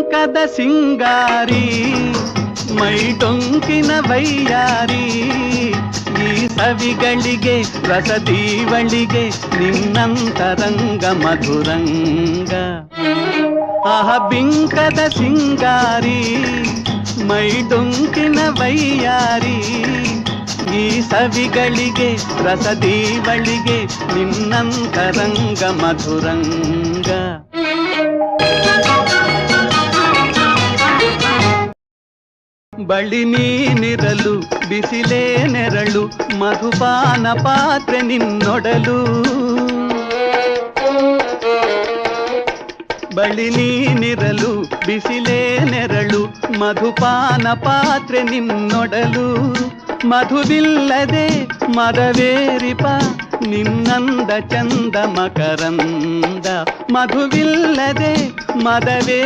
ಬಿಂಕದ ಸಿಂಗಾರಿ ಮೈಟೊಂಕಿನ ವೈಯಾರಿ ಈ ಸವಿಗಳಿಗೆ ರಸದೀವಳಿಗೆ ನಿನ್ನಂತರಂಗ ಮಧುರಂಗ ಆಹ ಬಿಂಕದ ಸಿಂಗಾರಿ ಮೈಟೊಂಕಿನ ವೈಯಾರಿ ಈ ಸವಿಗಳಿಗೆ ರಸದೀವಳಿಗೆ ನಿನ್ನಂತರಂಗ ಮಧುರಂಗ ಬಳಿ ನೀನಿರಲು ಬಿಸಿಲೇ ನೆರಳು ಮಧುಪಾನ ಪಾತ್ರೆ ನಿನ್ನೊಡಲು ಬಳಿ ನೀನಿರಲು ಬಿಸಿಲೇ ನೆರಳು ಮಧುಪಾನ ಪಾತ್ರೆ ನಿನ್ನೊಡಲು ಮಧುವಿಲ್ಲದೆ ಮದವೇರಿಪ ನಿನ್ನಂದ ಚಂದ ಮಕರಂದ ಮಧುವಿಲ್ಲದೆ ಮದವೇ